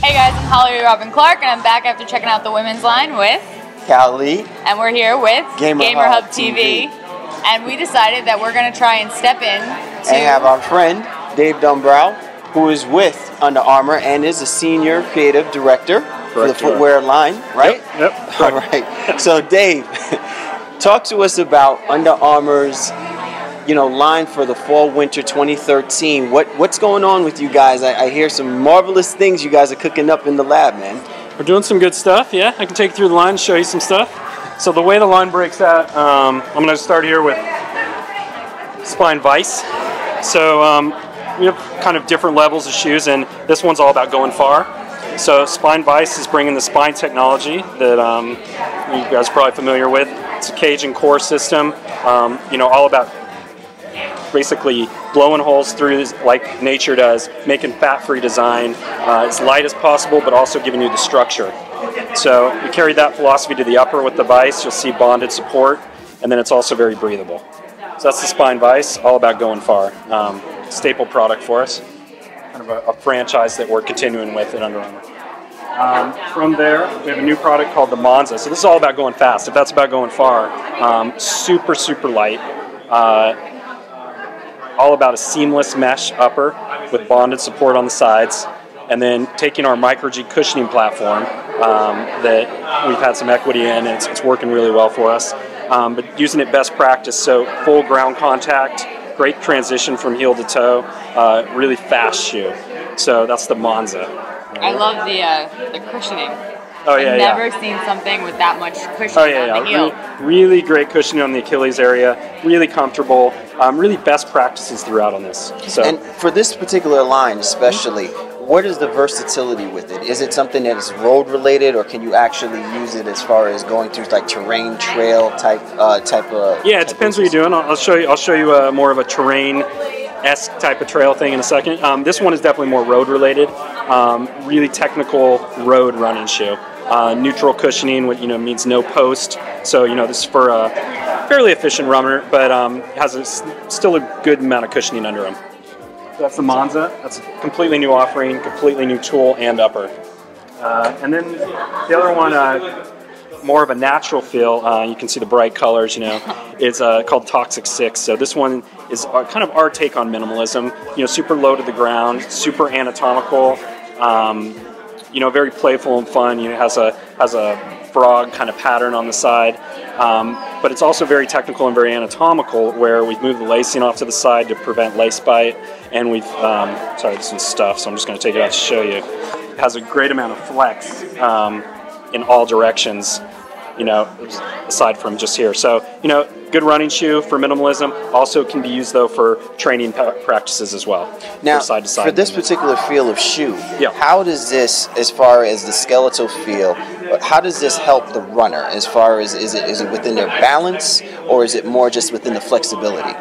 Hey guys, I'm Holly Robin Clark, and I'm back after checking out the women's line with Callie. And we're here with Gamer Hub TV. And we decided that we're going to try and step in to... And have our friend, Dave Dombrow, who is with Under Armour and is a senior creative director for the footwear line, right? Yep. All right. So Dave, talk to us about Under Armour's line for the fall/winter 2013. What's going on with you guys? I hear some marvelous things you guys are cooking up in the lab, man. We're doing some good stuff, yeah. I can take you through the line and show you some stuff. So the way the line breaks out, I'm going to start here with Spine Vice. So we have kind of different levels of shoes, and this one's all about going far. So Spine Vice is bringing the spine technology that you guys are probably familiar with. It's a cage and core system, all about basically blowing holes through like nature does, making fat-free design as light as possible, but also giving you the structure. So we carried that philosophy to the upper with the Vice. You'll see bonded support, and then it's also very breathable. So that's the Spine Vice, all about going far. Staple product for us, kind of a franchise that we're continuing with at Under Armour. From there, we have a new product called the Monza. So this is all about going fast. If that's about going far, super, super light. All about a seamless mesh upper with bonded support on the sides, and then taking our Micro G cushioning platform that we've had some equity in, and it's working really well for us. But using it best practice, so full ground contact, great transition from heel to toe, really fast shoe. So that's the Monza. I love the cushioning. Oh yeah, I've never seen something with that much cushioning on the heel. Really great cushioning on the Achilles area, really comfortable, really best practices throughout on this. So. And for this particular line especially, what is the versatility with it? Is it something that is road related, or can you actually use it as far as going through like terrain trail type of? Yeah, it depends what you're doing. I'll show you more of a terrain-esque type of trail thing in a second. This one is definitely more road related. Really technical road running shoe. Neutral cushioning, what means no post. So this is for a fairly efficient runner, but has still a good amount of cushioning under them. So that's the Monza. That's a completely new offering, completely new tool and upper. And then the other one, more of a natural feel. You can see the bright colors. Is called ToxicSix. So this one is kind of our take on minimalism. Super low to the ground, super anatomical. Very playful and fun. It has a frog kind of pattern on the side, but it's also very technical and very anatomical, where we've moved the lacing off to the side to prevent lace bite, and we've sorry, this is stuff, so I'm just going to take it out to show you. It has a great amount of flex in all directions, aside from just here. So good running shoe for minimalism. Also can be used though for training practices as well. Now, side to side for this particular feel of shoe, yeah. How does this, as far as the skeletal feel, how does this help the runner? As far as is it within their balance, or is it more just within the flexibility?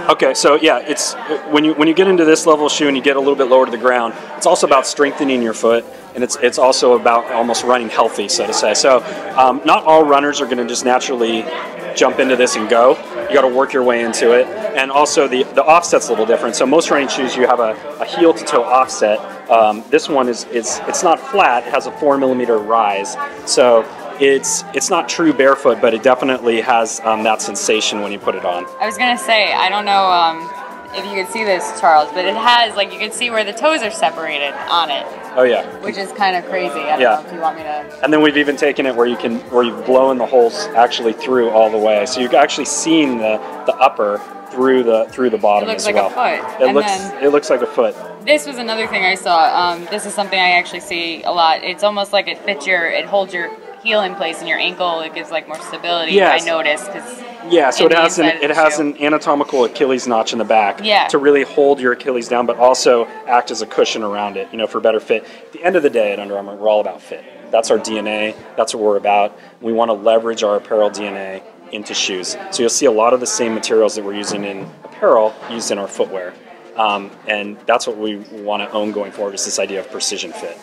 Okay, so yeah, it's when you get into this level of shoe and you get a little bit lower to the ground, it's also about strengthening your foot, and it's also about almost running healthy, so to say. So not all runners are going to just naturally jump into this and go. You got to work your way into it, and also the offset's a little different. So most running shoes, you have a heel to toe offset. This one it's not flat; it has a 4 millimeter rise. So it's not true barefoot, but it definitely has that sensation when you put it on. I was gonna say, I don't know if you can see this, Charles, but it has, like, you can see where the toes are separated on it. Oh yeah. Which is kind of crazy. I don't know if you want me to. And then we've even taken it where you've blown the holes actually through all the way, so you've actually seen the upper through the bottom as well. It looks like a foot. It looks like a foot. This was another thing I saw. This is something I actually see a lot. It's almost like it holds your heel in place, and your ankle, it gives like more stability. Yes. I noticed, so it has an anatomical Achilles notch in the back to really hold your Achilles down, but also act as a cushion around it, for better fit. At the end of the day at Under Armour, we're all about fit. That's our DNA. That's what we're about. We want to leverage our apparel DNA into shoes. So you'll see a lot of the same materials that we're using in apparel used in our footwear. And that's what we want to own going forward, is this idea of precision fit.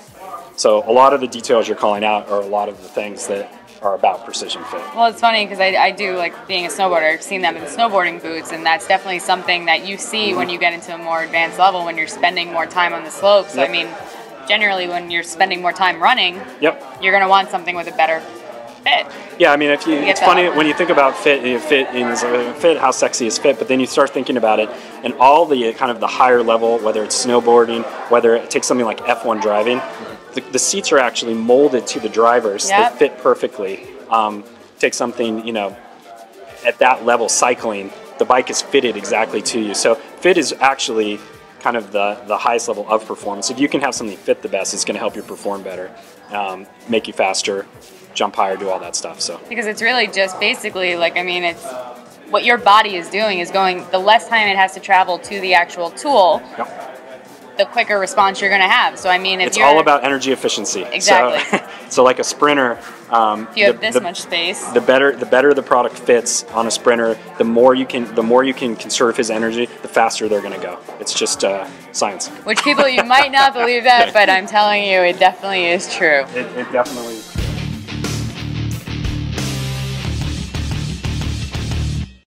So a lot of the details you're calling out are a lot of the things that are about precision fit. Well, it's funny because I do like being a snowboarder. I've seen them in snowboarding boots, and that's definitely something that you see when you get into a more advanced level, when you're spending more time on the slopes. Yep. I mean, generally when you're spending more time running, Yep. you're going to want something with a better fit. Yeah, I mean, it's funny when you think about fit, how sexy is fit, but then you start thinking about it, and all the kind of the higher level, whether it's snowboarding, whether it takes something like F1 driving, the seats are actually molded to the drivers. Yep. They fit perfectly. Take something, at that level, cycling, the bike is fitted exactly to you. So fit is actually kind of the highest level of performance. If you can have something fit the best, it's going to help you perform better, make you faster, jump higher, do all that stuff. So because it's really just basically it's what your body is doing is going, the less time it has to travel to the actual tool, the quicker response you're going to have. So if it's all about energy efficiency. Exactly. So like a sprinter, if you have this much space, the better the product fits on a sprinter, the more you can conserve his energy, the faster they're going to go. It's just science. Which people, you might not believe that, but I'm telling you, it definitely is true. It definitely is true.